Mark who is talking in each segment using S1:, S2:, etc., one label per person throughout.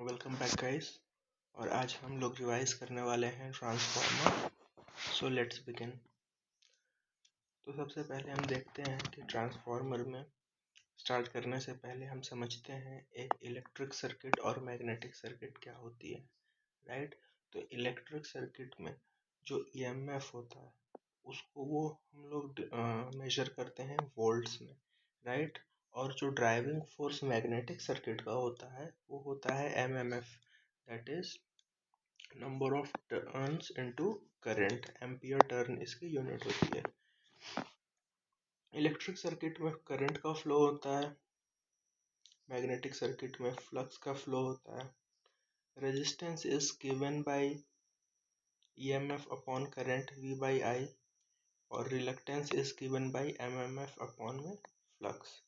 S1: Welcome back guys. और आज हम लोग रिवाइज करने वाले हैं ट्रांसफॉर्मर। So let's begin. तो सबसे पहले हम देखते हैं कि ट्रांसफॉर्मर में स्टार्ट करने से पहले हम समझते हैं एक इलेक्ट्रिक सर्किट और मैग्नेटिक सर्किट क्या होती है, राइट। तो इलेक्ट्रिक सर्किट में जो ईएमएफ होता है उसको वो हम लोग मेजर करते हैं वोल्ट्स में, राइट। और जो ड्राइविंग फोर्स मैग्नेटिक सर्किट का होता है वो होता है MMF, that is number of turns into current. Ampere turn इसकी यूनिट होती है। इलेक्ट्रिक सर्किट में करंट का फ्लो होता है, मैग्नेटिक सर्किट में फ्लक्स का फ्लो होता है। Resistance is given by EMF upon current V by I और reluctance is given by MMF upon में फ्लक्स।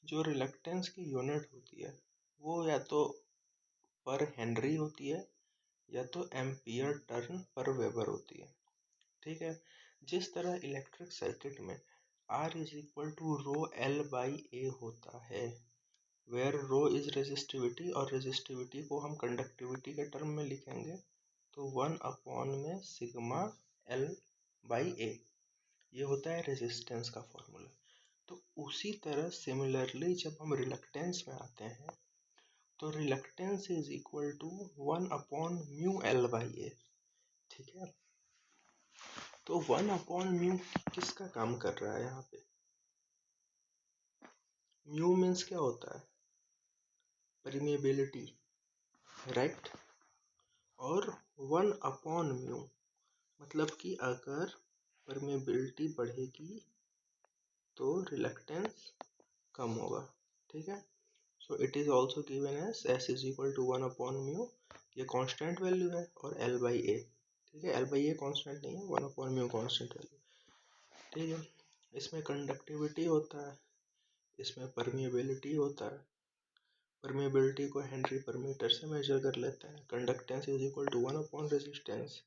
S1: जो रिलक्टेंस की यूनिट होती है वो या तो पर हेनरी होती है या तो एम्पियर टर्न पर वेबर होती है, ठीक है। जिस तरह इलेक्ट्रिक सर्किट में R is equal to rho L by A होता है, वेयर रो इज रेजिस्टिविटी और रेजिस्टिविटी को हम कंडक्टिविटी के टर्म में लिखेंगे तो 1 अपॉन में सिग्मा L बाई A, ये होता है रेजिस्टेंस का फॉर्मूला। तो उसी तरह सिमिलरली जब हम रिलक्टेंस में आते हैं तो reluctance is equal to 1 upon mu L by A, ठीक है। तो 1 अपॉन म्यू किसका काम कर रहा है यहाँ पे? म्यू मीन्स क्या होता है? Permeability, right. और 1 अपॉन म्यू मतलब कि अगर परमिएबिलिटी बढ़ेगी तो रिलक्टेंस कम होगा, ठीक है। So it is also given as S is equal to 1 upon mu, ये कांस्टेंट वैल्यू है, और एल बाई ए, ठीक है। एल बाई ए कांस्टेंट नहीं है, 1 अपॉन म्यू कांस्टेंट वैल्यू, ठीक है। इसमें कंडक्टिविटी होता है, इसमें परमिएबिलिटी होता है। परमिएबिलिटी को हेनरी पर मीटर से मेजर कर लेते हैं। Conductance is equal to 1 upon resistance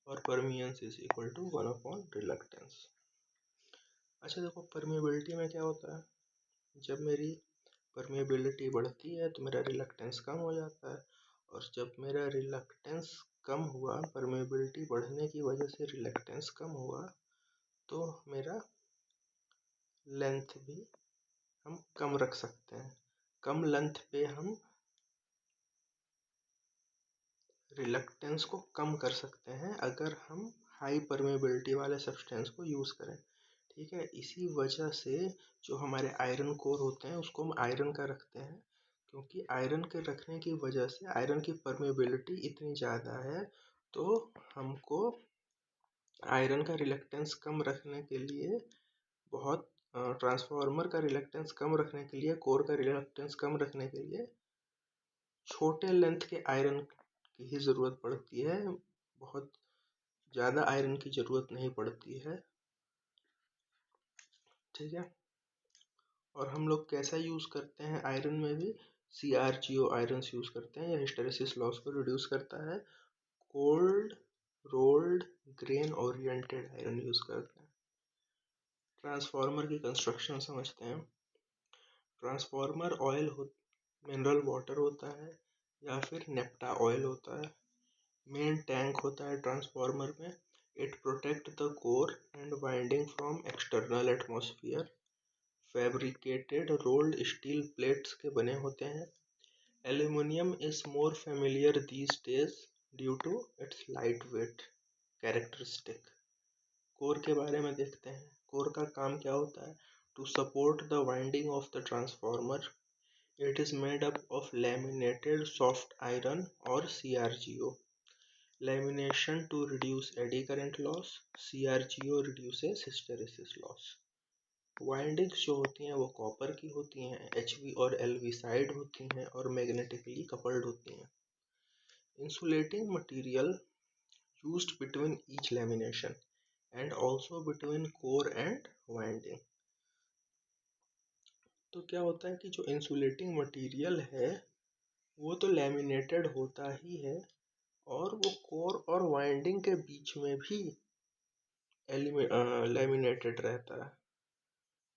S1: और permeance is equal to 1 upon reluctance. अच्छा देखो, परमिएबिलिटी में क्या होता है, जब मेरी परमिएबिलिटी बढ़ती है तो मेरा रिलक्टेंस कम हो जाता है, और जब मेरा रिलक्टेंस कम हुआ, परमिएबिलिटी बढ़ने की वजह से रिलक्टेंस कम हुआ, तो मेरा लेंथ भी हम कम रख सकते हैं। कम लेंथ पे हम रिलक्टेंस को कम कर सकते हैं अगर हम हाई परमेबिलिटी वाले सब्सटेंस को यूज़ करें, ठीक है। इसी वजह से जो हमारे आयरन कोर होते हैं उसको हम आयरन का रखते हैं, क्योंकि आयरन के रखने की वजह से आयरन की परमेबिलिटी इतनी ज़्यादा है, तो हमको आयरन का रिलक्टेंस कम रखने के लिए बहुत ट्रांसफार्मर का रिलक्टेंस कम रखने के लिए, कोर का रिलक्टेंस कम रखने के लिए छोटे लेंथ के आयरन की ही ज़रूरत पड़ती है, बहुत ज़्यादा आयरन की ज़रूरत नहीं पड़ती है, ठीक है। और हम लोग कैसा यूज़ करते हैं आयरन में भी, CrGO आयरन यूज़ करते हैं, या हिस्टेरेसिस लॉस को रिड्यूस करता है। Cold rolled grain oriented iron use करते हैं। ट्रांसफार्मर की कंस्ट्रक्शन समझते हैं। ट्रांसफार्मर ऑयल मिनरल वाटर होता है या फिर नेप्टा ऑयल होता है। मेन टैंक होता है ट्रांसफार्मर में। It protect the core and winding from external atmosphere. Fabricated rolled steel plates के बने होते हैं। Aluminium is more familiar these days due to its light weight characteristic. Core के बारे में देखते हैं। कोर का काम क्या होता है? To support the winding of the transformer. It is made up of laminated soft iron और CrGO। Lamination to reduce eddy current loss, CrGO reduces hysteresis loss। Windings जो होती हैं वो कॉपर की होती हैं, HV और LV साइड होती हैं और मैग्नेटिकली कपल्ड होती हैं। Insulating material used between each lamination and also between core and winding। तो क्या होता है कि जो इंसुलेटिंग मटेरियल है वो तो लैमिनेटेड होता ही है, और वो कोर और वाइंडिंग के बीच में भी लैमिनेटेड रहता है।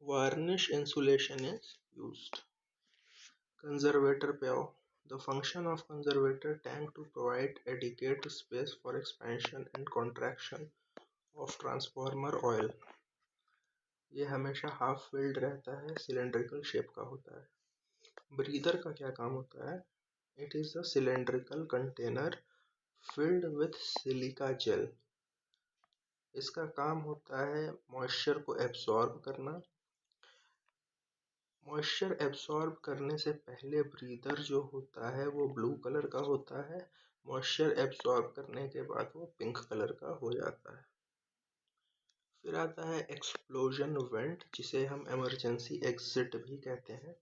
S1: Varnish insulation is used. Conservator पे आओ। The function of conservator tank to provide adequate space for expansion and contraction of transformer oil. ये हमेशा हाफ फिल्ड रहता है, सिलेंड्रिकल शेप का होता है। ब्रीदर का क्या काम होता है? It is a cylindrical container filled with silica gel. इसका काम होता है मॉइस्चर को एब्सॉर्ब करना। मॉइस्चर एब्सॉर्ब करने से पहले ब्रीदर जो होता है वो ब्लू कलर का होता है, मॉइस्चर एब्सॉर्ब करने के बाद वो पिंक कलर का हो जाता है। फिर आता है एक्सप्लोजन वेंट, जिसे हम इमरजेंसी एग्जिट भी कहते हैं।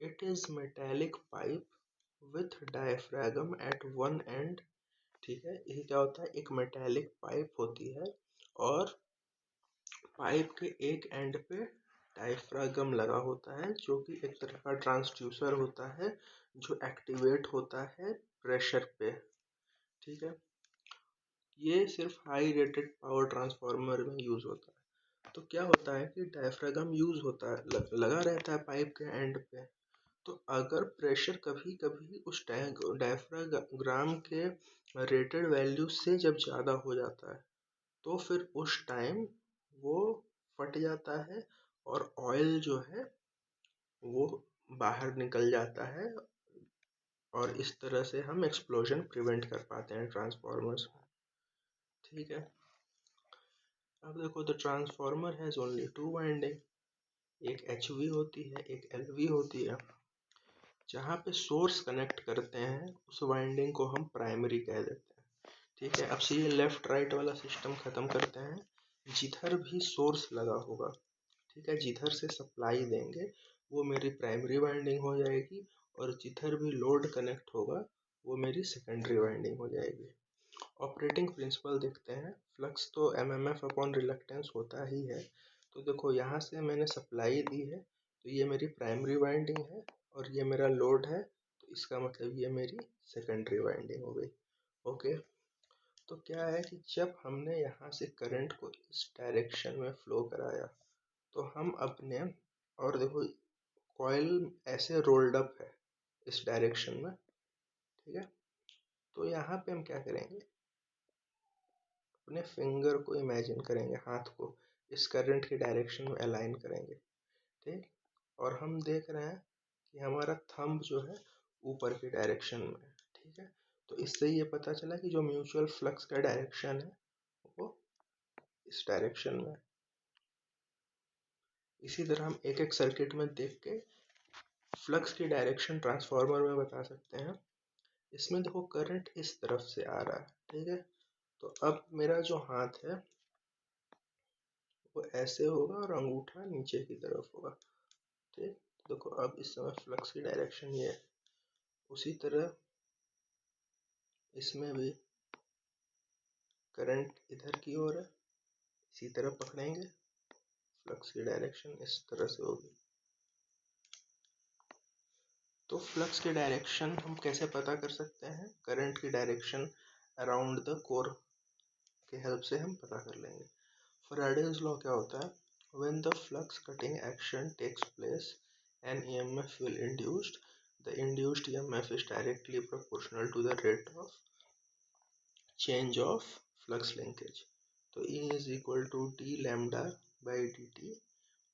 S1: It is metallic pipe with diaphragm at one end. ठीक है, ये क्या होता है? एक मेटेलिक पाइप होती है और पाइप के एक एंड पे डायफ्रागम लगा होता है, जो कि एक तरह का ट्रांसड्यूसर होता है जो एक्टिवेट होता है प्रेशर पे। ठीक है, ये सिर्फ हाई रेटेड पावर ट्रांसफार्मर में यूज होता है। तो क्या होता है कि डायफ्रागम यूज होता है, लगा रहता है पाइप के एंड पे। तो अगर प्रेशर कभी कभी उस डायफ्राग्राम के रेटेड वैल्यू से जब ज़्यादा हो जाता है तो फिर उस टाइम वो फट जाता है और ऑयल जो है वो बाहर निकल जाता है, और इस तरह से हम एक्सप्लोजन प्रिवेंट कर पाते हैं ट्रांसफार्मर्स में। ठीक है, अब देखो, the transformer has only two winding, एक HV होती है, एक LV होती है। जहाँ पे सोर्स कनेक्ट करते हैं उस वाइंडिंग को हम प्राइमरी कह देते हैं। ठीक है, अब से ये लेफ्ट राइट वाला सिस्टम ख़त्म करते हैं। जिधर भी सोर्स लगा होगा, ठीक है, जिधर से सप्लाई देंगे वो मेरी प्राइमरी वाइंडिंग हो जाएगी, और जिधर भी लोड कनेक्ट होगा वो मेरी सेकेंडरी वाइंडिंग हो जाएगी। ऑपरेटिंग प्रिंसिपल देखते हैं। फ्लक्स तो MMF अपॉन रिलक्टेंस होता ही है। तो देखो, यहाँ से मैंने सप्लाई दी है तो ये मेरी प्राइमरी वाइंडिंग है, और ये मेरा लोड है तो इसका मतलब ये मेरी सेकेंडरी वाइंडिंग हो गई। ओके, तो क्या है कि जब हमने यहाँ से करंट को इस डायरेक्शन में फ्लो कराया तो हम अपने, और देखो कॉइल ऐसे रोल्ड अप है इस डायरेक्शन में। ठीक है, तो यहाँ पे हम क्या करेंगे, अपने फिंगर को इमेजिन करेंगे, हाथ को इस करंट की डायरेक्शन में अलाइन करेंगे। ठीक, और हम देख रहे हैं कि हमारा थंब जो है ऊपर की डायरेक्शन में है। ठीक है, तो इससे ये पता चला कि जो म्यूचुअल फ्लक्स का डायरेक्शन है वो इस डायरेक्शन में है। इसी तरह हम एक एक सर्किट में देख के फ्लक्स की डायरेक्शन ट्रांसफार्मर में बता सकते हैं। इसमें देखो, करंट इस तरफ से आ रहा है। ठीक है, तो अब मेरा जो हाथ है वो ऐसे होगा और अंगूठा नीचे की तरफ होगा। ठीक, देखो अब इस समय फ्लक्स की डायरेक्शन ये है। उसी तरह इसमें भी करंट इधर की ओर है, इसी तरह पकड़ेंगे, फ्लक्स की डायरेक्शन इस तरह से होगी। तो फ्लक्स की डायरेक्शन हम कैसे पता कर सकते हैं? करंट की डायरेक्शन अराउंड द कोर के हेल्प से हम पता कर लेंगे। फैराडेज लॉ क्या होता है? When the flux cutting action takes place, an EMF will induced. The induced EMF is directly proportional to the rate of change of flux linkage. तो E is equal to d lambda by dt,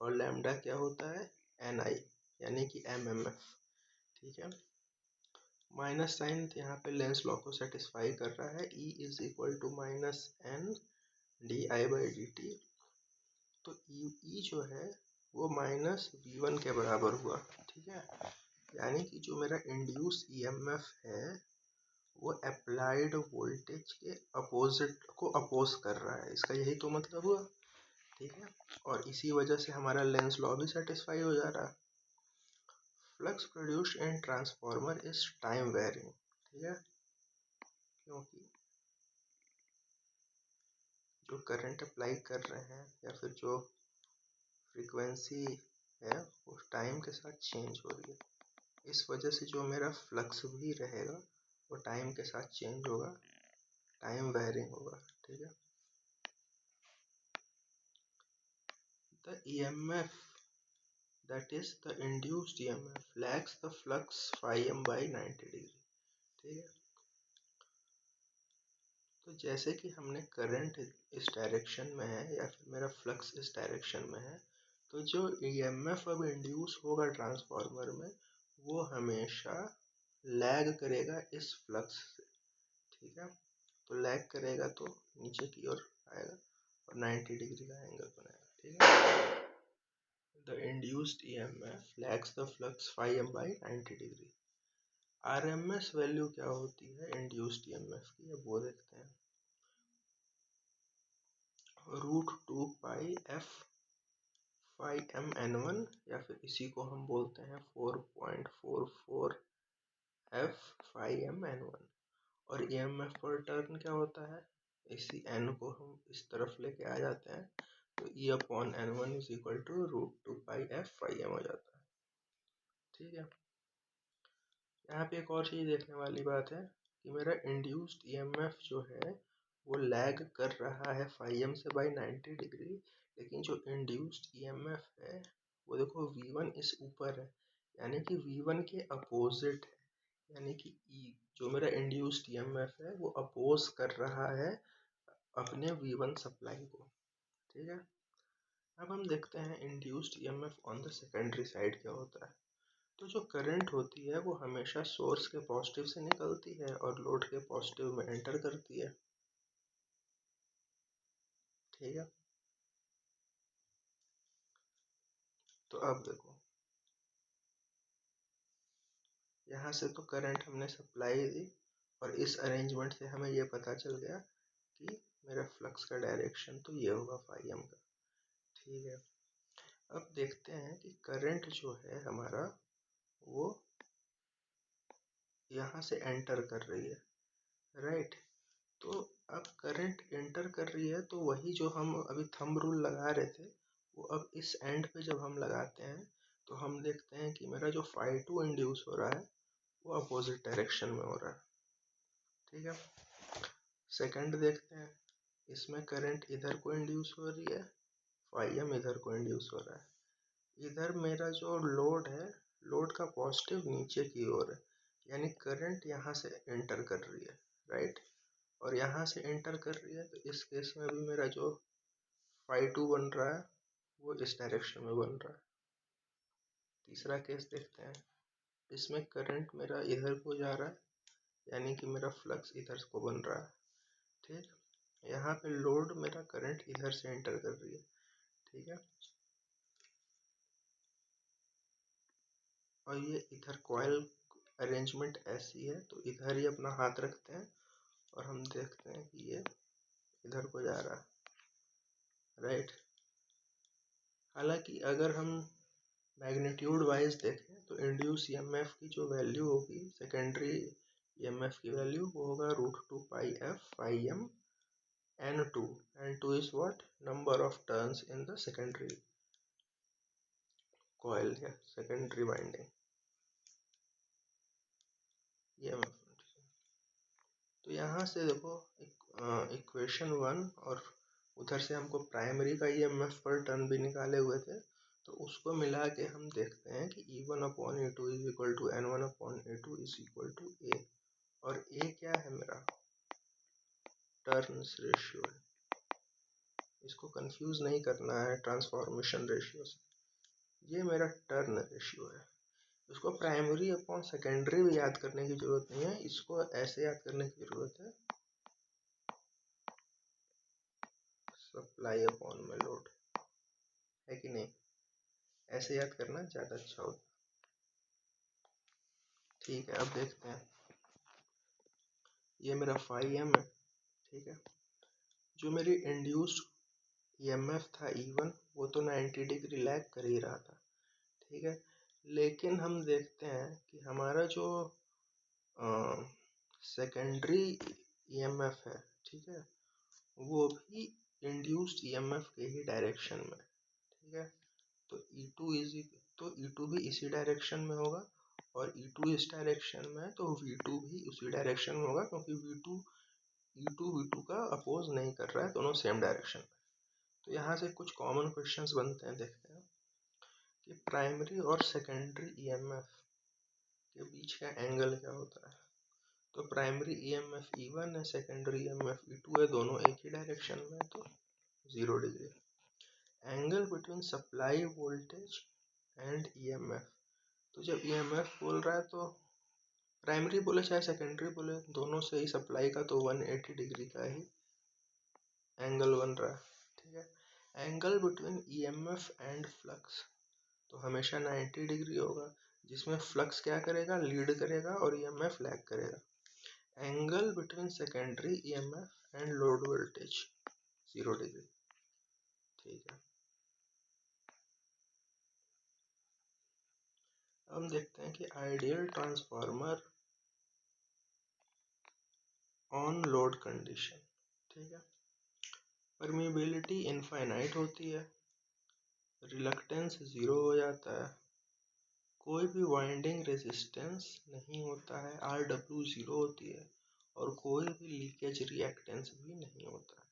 S1: और lambda क्या होता है? Ni, यानी कि MMF। ठीक है, minus sign यहाँ पे लेंस लॉ को सेटिस्फाई कर रहा है। E is equal to minus n di by dt। तो E जो है वो माइनस V1 के बराबर हुआ। ठीक है, यानी कि जो मेरा इंड्यूस EMF है वो अप्लाइड वोल्टेज के अपोजिट को अपोज कर रहा है, इसका यही तो मतलब हुआ। ठीक है, और इसी वजह से हमारा लेंस लॉ भी सेटिस्फाई हो जा रहा है। Flux produced in transformer is time varying. ठीक है, क्योंकि जो करंट अप्लाई कर रहे हैं या फिर जो फ्रीक्वेंसी है वो टाइम के साथ चेंज हो रही है, इस वजह से जो मेरा फ्लक्स भी रहेगा वो टाइम के साथ चेंज होगा, टाइम वेरिंग होगा। ठीक है, the EMF that is the induced EMF lags the flux phi m by 90 degree. ठीक है, तो जैसे कि हमने करंट इस डायरेक्शन में है या फिर मेरा फ्लक्स इस डायरेक्शन में है, तो जो EMF अब इंड्यूस होगा ट्रांसफार्मर में वो हमेशा लैग करेगा इस फ्लक्स से। ठीक है, तो लैग करेगा तो नीचे की ओर आएगा और 90 डिग्री का एंगल बनाएगा। ठीक है, the induced EMF lags the flux phi m by 90 degree. RMS value क्या होती है इंड्यूस्ड EMF की, अब वो देखते हैं। √2 pi f phi m n1, या फिर इसी को हम बोलते हैं 4.44 f phi m n1। और EMF पर टर्न क्या होता है, इसी n को हम इस तरफ लेके आ जाते हैं तो E/n1 is equal to √2 pi f phi m हो जाता है। ठीक है, यहाँ पे एक और चीज़ देखने वाली बात है कि मेरा इंड्यूस्ड EMF जो है वो लैग कर रहा है phi m से बाई 90 डिग्री, लेकिन जो इंड्यूस्ड EMF है वो देखो V1 इस ऊपर है, यानी कि V1 के अपोजिट है, यानी कि जो मेरा इंड्यूस्ड EMF है वो अपोज कर रहा है अपने V1 सप्लाई को। ठीक है, अब हम देखते हैं induced EMF on the secondary side क्या होता है। तो जो करंट होती है वो हमेशा सोर्स के पॉजिटिव से निकलती है और लोड के पॉजिटिव में एंटर करती है। ठीक है, तो अब देखो यहाँ से तो करंट हमने सप्लाई दी और इस अरेंजमेंट से हमें ये पता चल गया कि मेरा फ्लक्स का डायरेक्शन तो ये होगा phi m का। ठीक है, अब देखते हैं कि करंट जो है हमारा वो यहाँ से एंटर कर रही है, राइट। तो अब करंट एंटर कर रही है तो वही जो हम अभी थंब रूल लगा रहे थे वो अब इस एंड पे जब हम लगाते हैं तो हम देखते हैं कि मेरा जो phi2 इंड्यूस हो रहा है वो अपोजिट डायरेक्शन में हो रहा है। ठीक है, सेकंड देखते हैं, इसमें करंट इधर को इंड्यूस हो रही है, phi m इधर को इंड्यूस हो रहा है। इधर मेरा जो लोड है, लोड का पॉजिटिव नीचे की ओर है, यानी करंट यहाँ से एंटर कर रही है, राइट। और यहाँ से एंटर कर रही है तो इस केस में भी मेरा जो phi2 बन रहा है वो इस डायरेक्शन में बन रहा है। तीसरा केस देखते हैं, इसमें करंट मेरा इधर को जा रहा है, यानी कि मेरा फ्लक्स इधर को बन रहा है। ठीक, यहाँ पे लोड मेरा करंट इधर से एंटर कर रही है। ठीक है, और ये इधर कॉइल अरेंजमेंट ऐसी है तो इधर ही अपना हाथ रखते हैं और हम देखते हैं कि ये इधर को जा रहा है, राइट। हालांकि अगर हम मैग्नीट्यूड वाइज देखें तो इंड्यूस EMF की जो वैल्यू होगी सेकेंडरी EMF की वैल्यू वो होगा √2 pi f phi m n2, n2 is what, number of turns in the secondary coil या secondary winding EMF। तो यहाँ से देखो इक्वेशन 1 और उधर से हमको प्राइमरी का EMF पर टर्न भी निकाले हुए थे तो उसको मिला के हम देखते हैं कि E1/E2 is equal to N1/A2 is equal to A, और A क्या है मेरा टर्न्स रेशियो है, इसको कंफ्यूज नहीं करना है ट्रांसफॉर्मेशन रेशियो से, ये मेरा टर्न रेशियो है। इसको प्राइमरी अपॉन सेकेंडरी भी याद करने की जरूरत नहीं है, इसको ऐसे याद करने की जरूरत है सप्लाई अपॉन में लोड, है कि नहीं, ऐसे याद करना ज़्यादा अच्छा होता। ठीक है, अब देखते हैं, ये मेरा phi m है। ठीक है, जो मेरी इंड्यूस्ड EMF था E1 वो तो 90 डिग्री लैग कर ही रहा था। ठीक है, लेकिन हम देखते हैं कि हमारा जो सेकेंडरी EMF है, ठीक है, वो भी इंड्यूस्ड EMF के ही डायरेक्शन में। ठीक है, तो E2 भी इसी डायरेक्शन में होगा और E2 इस डायरेक्शन में है तो V2 भी उसी डायरेक्शन में होगा, क्योंकि E2 V2 का अपोज नहीं कर रहा है, दोनों सेम डायरेक्शन में। तो यहाँ से कुछ कॉमन क्वेश्चंस बनते हैं, देखते हैं। कि प्राइमरी और सेकेंडरी ईएमएफ के बीच का एंगल क्या होता है। तो प्राइमरी ईएमएफ E1 है, सेकेंडरी ईएमएफ E2 है, दोनों एक ही डायरेक्शन में, तो 0 degree. Angle between supply voltage and EMF, तो जब ईएमएफ बोल रहा है तो प्राइमरी बोले चाहे सेकेंडरी बोले, दोनों से ही सप्लाई का तो 180 डिग्री का ही एंगल बन रहा है, ठीक है। Angle between EMF and flux तो हमेशा 90 डिग्री होगा, जिसमें फ्लक्स क्या करेगा, लीड करेगा और ईएमएफ लैग करेगा। Angle between secondary EMF and load voltage 0 degree, ठीक है। हम देखते हैं कि ideal transformer on load condition, ठीक है। परमीबिलिटी इनफाइनाइट होती है, रिलक्टेंस 0 हो जाता है, कोई भी वाइंडिंग रेजिस्टेंस नहीं होता है, RW 0 होती है, और कोई भी लीकेज रिएक्टेंस भी नहीं होता है,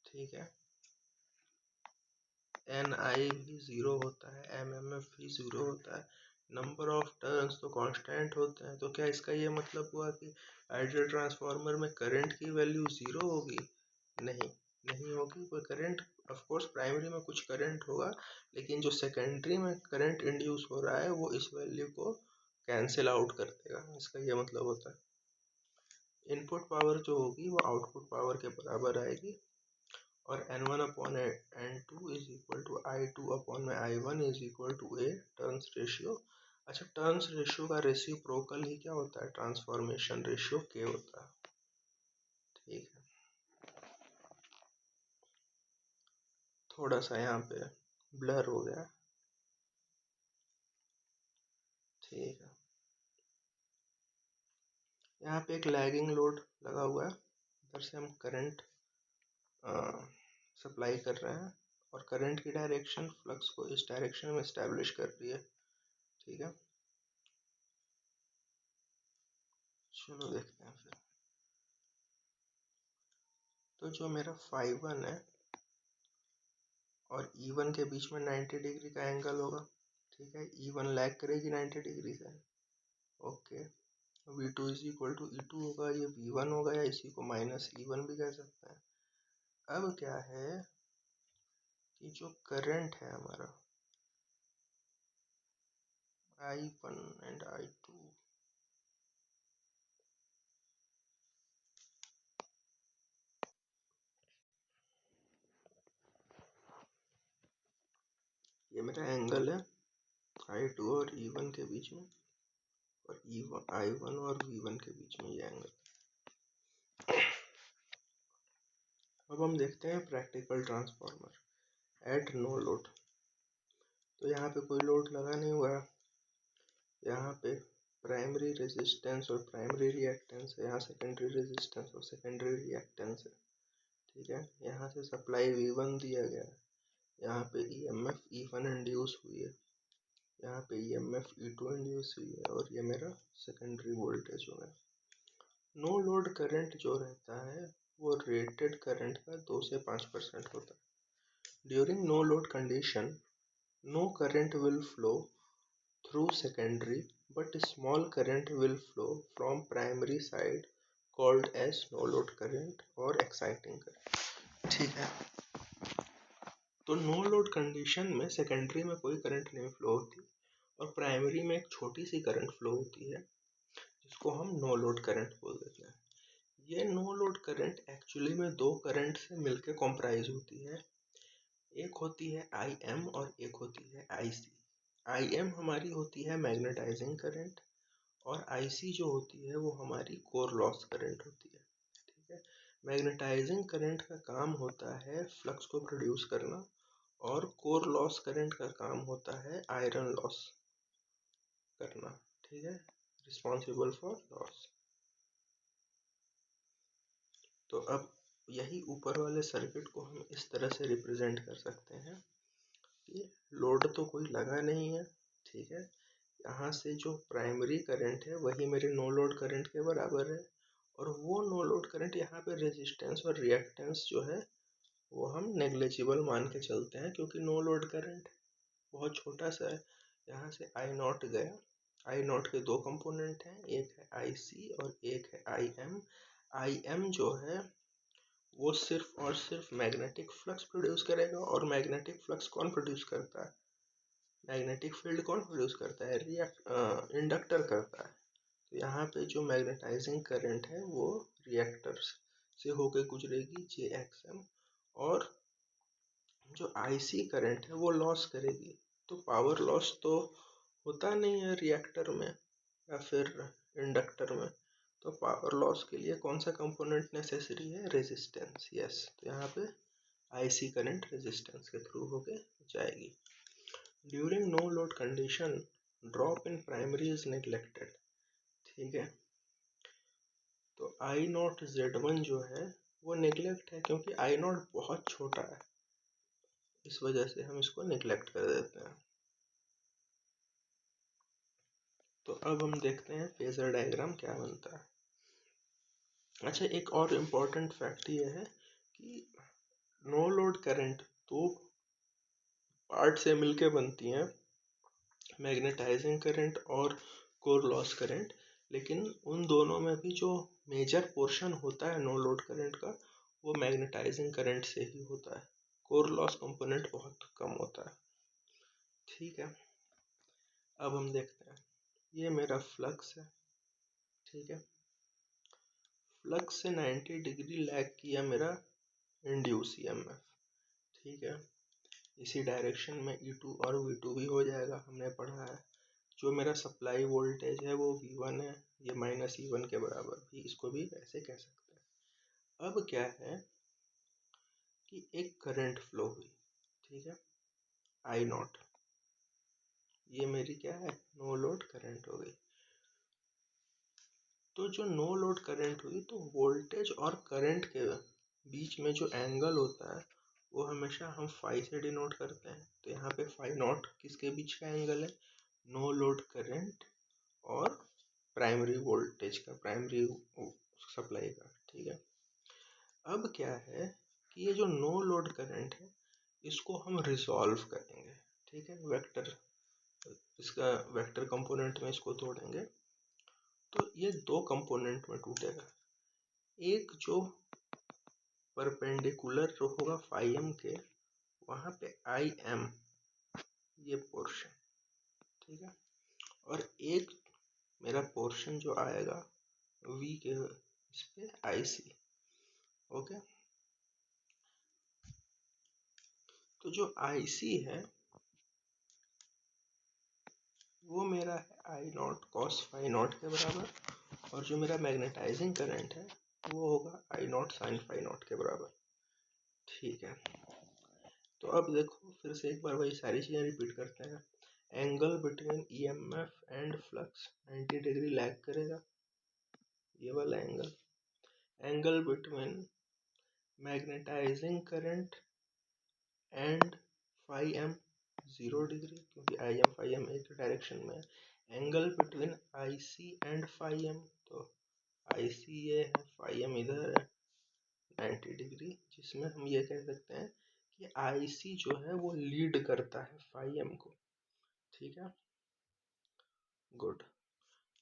S1: ठीक है। NI भी 0 होता है, MMF भी 0 होता है, नंबर ऑफ टर्न्स तो कांस्टेंट होते हैं। तो क्या इसका ये मतलब हुआ कि आइडियल ट्रांसफार्मर में करंट की वैल्यू 0 होगी? नहीं होगी। कोई करंट, ऑफ कोर्स प्राइमरी में कुछ करंट होगा, लेकिन जो सेकेंडरी में करंट इंड्यूस हो रहा है वो इस वैल्यू को कैंसिल आउट कर देगा, इसका ये मतलब होता है। इनपुट पावर जो होगी वो आउटपुट पावर के बराबर आएगी, और N1 upon N2 is equal to I2 upon में I1 is equal to A turns ratio. अच्छा, टर्न्स रेशियो का रेसिप्रोकल ही क्या होता है, ट्रांसफॉर्मेशन रेशियो K होता है, ठीक है। थोड़ा सा यहाँ पे ब्लर हो गया, ठीक है। यहाँ पे एक लैगिंग लोड लगा हुआ है, इधर से हम करंट सप्लाई कर रहे हैं, और करंट की डायरेक्शन फ्लक्स को इस डायरेक्शन में इस्टेब्लिश कर रही है, ठीक है। चलो देखते हैं फिर। तो जो मेरा phi1 है और E1 के बीच में 90 डिग्री का एंगल होगा, ठीक है। E1 लैग करेगी 90 डिग्री से, okay. V2 is equal to E2 होगा, ये V1 होगा, या इसी को माइनस E1 भी कह सकते हैं। अब क्या है कि जो करंट है हमारा I1 एंड I2, ये मेरा एंगल है I2 और E1 के बीच में, और I1 और V1 के बीच में ये एंगल। अब हम देखते हैं practical transformer at no load. तो यहाँ पे कोई लोड लगा नहीं हुआ है, यहाँ पे प्राइमरी रेजिस्टेंस और प्राइमरी रिएक्टेंस है, यहाँ सेकेंडरी रेजिस्टेंस और सेकेंडरी रिएक्टेंस है, ठीक है। यहाँ से सप्लाई V1 दिया गया है, यहाँ पे EMF E1 इंड्यूस हुई है, यहाँ पे EMF E2 इंड्यूस हुई है, और ये मेरा सेकेंडरी वोल्टेज हो गया। नो लोड करंट जो रहता है वो रेटेड करंट का 2 से 5% होता है। During no load condition no current will flow through secondary, but small current will flow from primary side called as no load current और एक्साइटिंग करंट, ठीक है। तो नो लोड कंडीशन में सेकेंडरी में कोई करंट नहीं फ्लो होती, और प्राइमरी में एक छोटी सी करंट फ्लो होती है, जिसको हम नो लोड करंट बोल देते हैं। ये नो लोड करंट एक्चुअली में दो करंट से मिलकर कॉम्प्राइज होती है, एक होती है IM और एक होती है IC। IM हमारी होती है मैग्नेटाइजिंग करंट, और IC जो होती है वो हमारी कोर लॉस करंट होती है, ठीक है। मैग्नेटाइजिंग करंट का काम होता है फ्लक्स को प्रोड्यूस करना, और कोर लॉस करंट का काम होता है आयरन लॉस करना, ठीक है, रिस्पॉन्सिबल फॉर लॉस। तो अब यही ऊपर वाले सर्किट को हम इस तरह से रिप्रेजेंट कर सकते हैं कि लोड तो कोई लगा नहीं है, ठीक है। यहाँ से जो प्राइमरी करंट है वही मेरे नो लोड करंट के बराबर है, और वो नो लोड करंट यहाँ पे रेजिस्टेंस और रिएक्टेंस जो है वो हम नेग्लिजिबल मान के चलते हैं, क्योंकि नो लोड करंट है, बहुत छोटा सा है। यहाँ से आई नॉट गया, आई नॉट के दो कंपोनेंट हैं, एक है आई सी और एक है आई एम। आई एम जो है वो सिर्फ और सिर्फ मैग्नेटिक फ्लक्स प्रोड्यूस करेगा, और मैग्नेटिक फ्लक्स कौन प्रोड्यूस करता है, मैग्नेटिक फील्ड कौन प्रोड्यूस करता है, इंडक्टर करता है। तो यहाँ पे जो मैग्नेटाइजिंग करंट है वो रिएक्टर से होकर गुजरेगी जे एक्स एम, और जो आईसी करंट है वो लॉस करेगी। तो पावर लॉस तो होता नहीं है रिएक्टर में या फिर इंडक्टर में, तो पावर लॉस के लिए कौन सा कंपोनेंट नेसेसरी है, रेजिस्टेंस। यस, तो यहाँ पे आईसी करंट रेजिस्टेंस के थ्रू होके जाएगी। During no load condition drop in primary is neglected. ठीक है, तो आई नॉट जेड वन जो है वो नेग्लेक्ट है, क्योंकि आई नॉट बहुत छोटा है, इस वजह से हम इसको नेग्लेक्ट कर देते हैं। तो अब हम देखते हैं फेजर डायग्राम क्या बनता है। अच्छा, एक और इम्पोर्टेंट फैक्ट ये है कि नो लोड करंट दो पार्ट से मिलके बनती हैं, मैग्नेटाइजिंग करंट और कोर लॉस करंट, लेकिन उन दोनों में भी जो मेजर पोर्शन होता है नो लोड करंट का वो मैग्नेटाइजिंग करंट से ही होता है, कोर लॉस कंपोनेंट बहुत कम होता है। ठीक है, अब हम देखते हैं, ये मेरा फ्लक्स है। ठीक है, फ्लक्स से 90 डिग्री लैग किया मेरा इंड्यूस ईएमएफ। ठीक है, इसी डायरेक्शन में E2 और V2 भी हो जाएगा, हमने पढ़ा है। जो मेरा सप्लाई वोल्टेज है वो V1 है, ये माइनस E1 के बराबर, भी इसको भी ऐसे कह सकते हैं। अब क्या है कि एक करंट फ्लो हुई, ठीक है, आई नॉट, ये मेरी क्या है, नो लोड करंट हो गई। तो जो नो लोड करंट हुई तो वोल्टेज और करंट के बीच में जो एंगल होता है वो हमेशा हम फाई से डिनोट करते हैं। तो यहाँ पे फाई नॉट किसके बीच का एंगल है, नो लोड करंट और प्राइमरी वोल्टेज का, प्राइमरी सप्लाई का। ठीक है, अब क्या है कि ये जो नो लोड करंट है इसको हम रिजॉल्व करेंगे। ठीक है, वेक्टर, इसका वेक्टर कंपोनेंट में इसको तोड़ेंगे तो ये दो कंपोनेंट में टूटेगा। एक जो परपेंडिकुलर जो होगा फाई एम के, वहाँ पे आई एम ये पोर्शन, ठीक है, और एक मेरा पोर्शन जो आएगा वी के इस पे आई सी। ओके, तो जो आई सी है वो मेरा है आई नॉट कॉस फाई नॉट के बराबर, और जो मेरा मैग्नेटाइजिंग करंट है वो होगा आई नॉट साइन फाई नॉट के बराबर। ठीक है, तो अब देखो फिर से एक बार वही सारी चीज़ें रिपीट करते हैं। Angle between EMF and flux 90 degree lag करेगा, ये वाला angle. Angle between magnetising current and phi M 0 degree, क्योंकि आई एम फाई एम एक डायरेक्शन में है। Angle between I C and phi M, तो आई सी ये है, फाई एम इधर है 90 डिग्री, जिसमें हम ये कह सकते हैं कि आई सी जो है वो लीड करता है फाई एम को। ठीक है, good.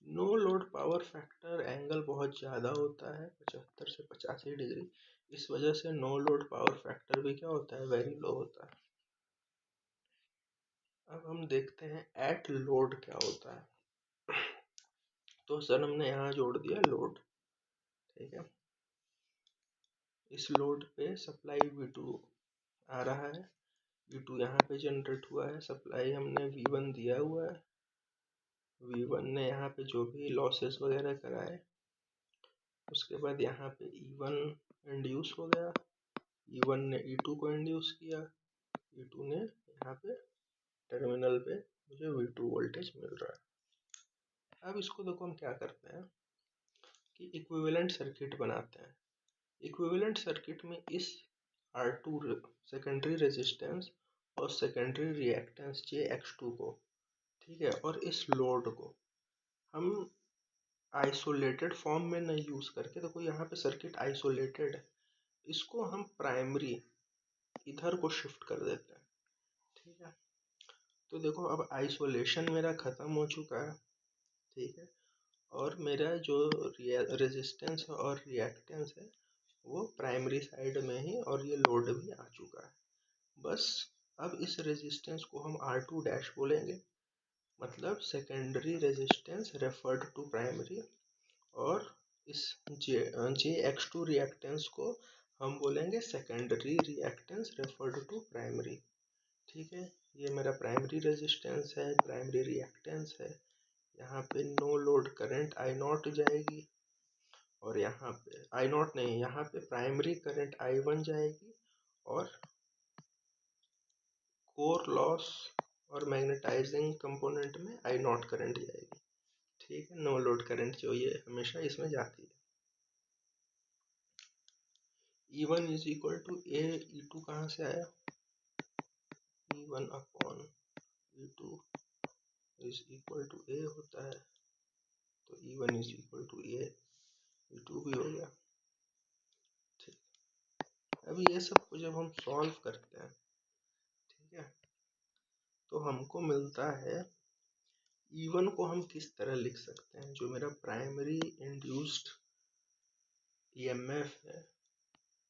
S1: No load power factor angle बहुत ज़्यादा होता है, 75 से 85 डिग्री, इस वजह से नो लोड पावर फैक्टर भी क्या होता है, वेरी लो होता है। अब हम देखते हैं एट लोड क्या होता है। तो सर हमने यहाँ जोड़ दिया लोड। ठीक है, इस लोड पे सप्लाई V2 आ रहा है, V2 यहाँ पे जनरेट हुआ है, सप्लाई हमने V1 दिया हुआ है, V1 ने यहाँ पे जो भी लॉसेस वगैरह कराए, उसके बाद यहाँ पे E1 इंड्यूस हो गया, E1 ने E2 को इंड्यूस किया, E2 ने यहाँ पे टर्मिनल पे मुझे V2 वोल्टेज मिल रहा है। अब इसको देखो हम क्या करते हैं कि इक्विवेलेंट सर्किट बनाते हैं। इक्विवेलेंट सर्किट में इस R2 सेकेंडरी रेजिस्टेंस और सेकेंडरी रिएक्टेंस JX2 को, ठीक है, और इस लोड को हम आइसोलेटेड फॉर्म में नहीं यूज़ करके, देखो यहाँ पे सर्किट आइसोलेटेड है, इसको हम प्राइमरी इधर को शिफ्ट कर देते हैं। ठीक है, तो देखो अब आइसोलेशन मेरा ख़त्म हो चुका है, ठीक है, और मेरा जो रेजिस्टेंस और रिएक्टेंस है वो प्राइमरी साइड में ही, और ये लोड भी आ चुका है। बस अब इस रेजिस्टेंस को हम R2 डैश बोलेंगे, मतलब secondary resistance referred to primary, और इस जे एक्स टू रिएक्टेंस को हम बोलेंगे secondary reactance referred to primary, ठीक है। ये मेरा प्राइमरी रेजिस्टेंस है, प्राइमरी रिएक्टेंस है। यहाँ पे no load current I naught जाएगी, और यहाँ पे आई नॉट नहीं, यहाँ पे प्राइमरी करंट I1 जाएगी, और कोर लॉस और मैग्नेटाइजिंग कंपोनेंट में आई नॉट करंट जाएगी, ठीक है। नो लोड करंट जो ये हमेशा इसमें जाती है। E1 is equal to A, E2 कहाँ से आया, E1 upon E2 is equal to a होता है, तो E1 is equal to A, E2 भी हो गया, ठीक। अब ये सब को जब हम सॉल्व करते हैं, ठीक है, तो हमको मिलता है E1 को हम किस तरह लिख सकते हैं, जो मेरा प्राइमरी इंड्यूस्ड EMF है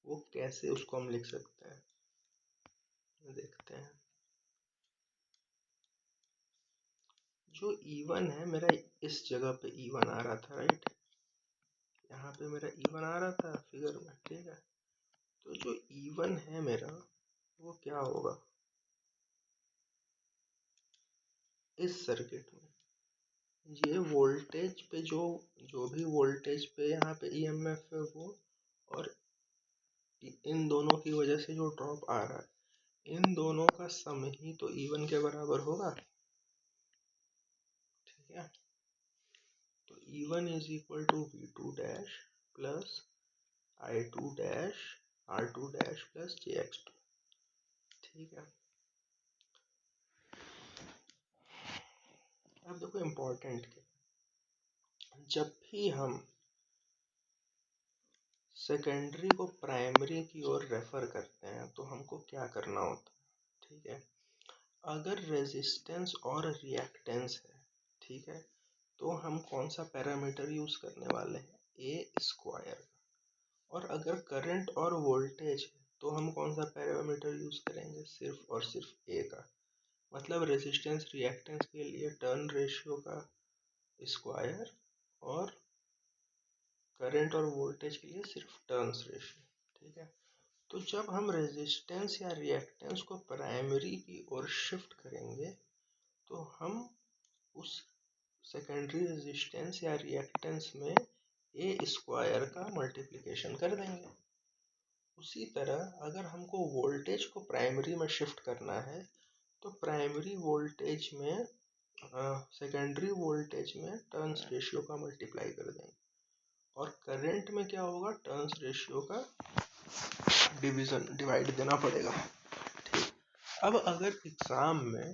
S1: वो कैसे उसको हम लिख सकते हैं, देखते हैं। जो E1 है मेरा, इस जगह पे E1 आ रहा था, राइट, यहाँ पे मेरा E1 आ रहा था फिगर में, ठीक है। तो जो E1 है मेरा वो क्या होगा इस सर्किट में, ये वोल्टेज पे जो जो भी वोल्टेज पे यहाँ पे EMF है वो, और इन दोनों की वजह से जो ड्रॉप आ रहा है, इन दोनों का सम ही तो E1 के बराबर होगा, ठीक है। तो E1 is equal to V2 dash plus I2 dash R2 dash plus JX2, ठीक है। अब देखो इम्पोर्टेंट है, जब भी हम सेकेंडरी को प्राइमरी की ओर रेफर करते हैं तो हमको क्या करना होता है, ठीक है। अगर रेजिस्टेंस और रिएक्टेंस है, ठीक है, तो हम कौन सा पैरामीटर यूज करने वाले हैं, ए स्क्वायर। और अगर करंट और वोल्टेज है तो हम कौन सा पैरामीटर यूज करेंगे, सिर्फ और सिर्फ ए का, मतलब रेजिस्टेंस रिएक्टेंस के लिए टर्न रेशियो का स्क्वायर, और करंट और वोल्टेज के लिए सिर्फ टर्न्स रेशियो, ठीक है। तो जब हम रेजिस्टेंस या रिएक्टेंस को प्राइमरी की ओर शिफ्ट करेंगे तो हम उस सेकेंडरी रेजिस्टेंस या रिएक्टेंस में ए स्क्वायर का मल्टीप्लिकेशन कर देंगे। उसी तरह अगर हमको वोल्टेज को प्राइमरी में शिफ्ट करना है तो प्राइमरी वोल्टेज में सेकेंडरी वोल्टेज में टर्न्स रेशियो का मल्टीप्लाई कर देंगे, और करंट में क्या होगा, टर्न्स रेशियो का डिवाइड देना पड़ेगा, ठीक। अब अगर एग्जाम में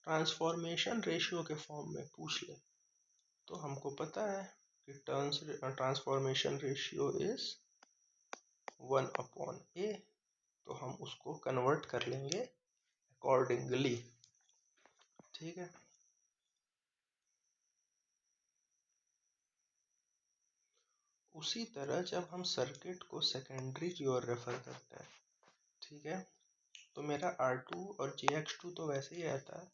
S1: ट्रांसफॉर्मेशन रेशियो के फॉर्म में पूछ ले तो हमको पता है कि ट्रांसफॉर्मेशन रेशियो इज 1 अपॉन ए, तो हम उसको कन्वर्ट कर लेंगे अकॉर्डिंगली, ठीक है। उसी तरह जब हम सर्किट को सेकेंडरी की ओर रेफर करते हैं, ठीक है, तो मेरा R2 और JX2 तो वैसे ही रहता है,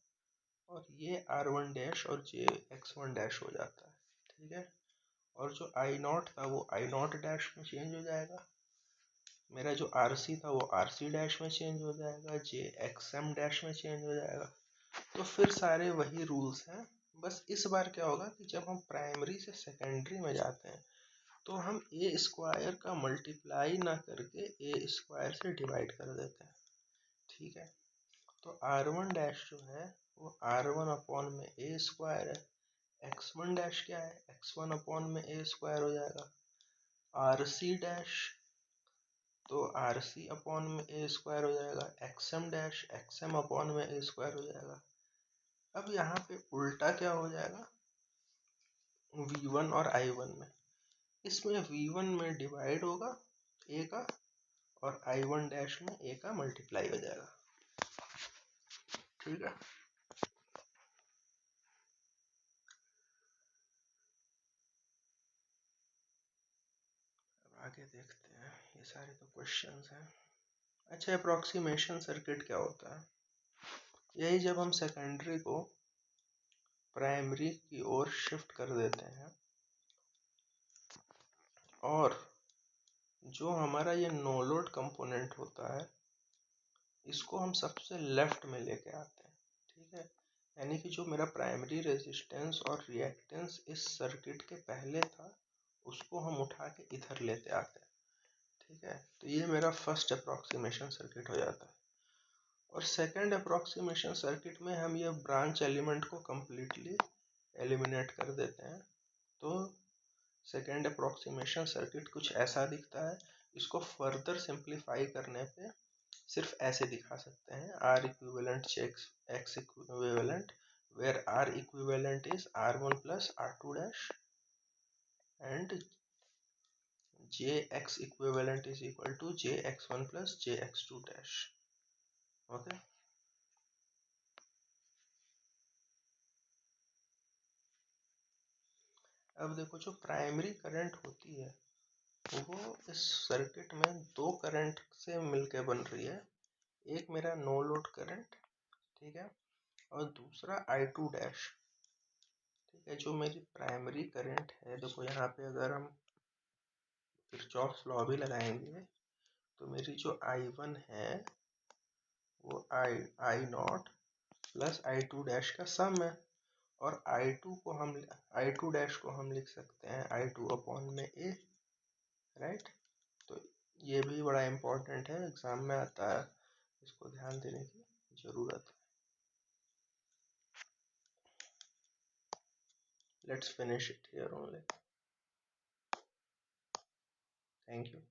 S1: और ये R1 डैश और JX1 डैश हो जाता है, ठीक है। और जो I0 था वो I0 डैश में चेंज हो जाएगा, मेरा जो RC था वो RC डैश में चेंज हो जाएगा, JXM डैश में चेंज हो जाएगा। तो फिर सारे वही रूल्स हैं, बस इस बार क्या होगा कि जब हम प्राइमरी से सेकेंडरी में जाते हैं तो हम ए स्क्वायर का मल्टीप्लाई ना करके ए स्क्वायर से डिवाइड कर देते हैं, ठीक है। तो R1 डैश जो है वो R1 अपॉन में ए स्क्वायर है, X1 डैश क्या है, X1 अपॉन में ए स्क्वायर हो जाएगा, RC डैश तो RC अपॉन में ए स्क्वायर हो जाएगा, XM डैश XM अपॉन में ए स्क्वायर हो जाएगा। अब यहाँ पे उल्टा क्या हो जाएगा, V1 और I1 में, इसमें V1 में डिवाइड होगा ए का, और I1 डैश में ए का मल्टीप्लाई हो जाएगा, ठीक है। अब आगे देखते हैं, ये सारे तो क्वेश्चंस हैं। अच्छा, अप्रोक्सीमेशन सर्किट क्या होता है? यही जब हम सेकेंडरी को प्राइमरी की ओर शिफ्ट कर देते हैं और जो हमारा ये नो लोड कंपोनेंट होता है इसको हम सबसे लेफ्ट में लेके आते हैं। ठीक है, यानी कि जो मेरा प्राइमरी रेजिस्टेंस और रिएक्टेंस इस सर्किट के पहले था उसको हम उठा के इधर लेते आते हैं। ठीक है, तो ये मेरा फर्स्ट अप्रोक्सीमेशन सर्किट हो जाता है। और सेकंड अप्रोक्सीमेशन सर्किट में हम ये ब्रांच एलिमेंट को कम्प्लीटली एलिमिनेट कर देते हैं। तो सेकेंड अप्रोक्सीमेशन सर्किट कुछ ऐसा दिखता है। इसको फर्दर सिंप्लीफाई करने पे सिर्फ ऐसे दिखा सकते हैं, R equivalent X equivalent, where R equivalent is R1 plus R2 dash and J X equivalent is equal to JX1 plus JX2 dash. Okay, अब देखो जो प्राइमरी करंट होती है वो इस सर्किट में दो करंट से मिलके बन रही है। एक मेरा नो लोड करंट, ठीक है, और दूसरा I2 डैश। ठीक है, जो मेरी प्राइमरी करंट है, देखो यहाँ पे अगर हम किरचॉफ्स लॉ भी लगाएंगे तो मेरी जो I1 है वो आई नॉट प्लस I2 डैश का सम है। और I2 डैश को हम लिख सकते हैं I2 अपॉन में A, राइट। तो ये भी बड़ा इम्पोर्टेंट है, एग्जाम में आता है, इसको ध्यान देने की ज़रूरत है। Let's finish it here only. Thank you.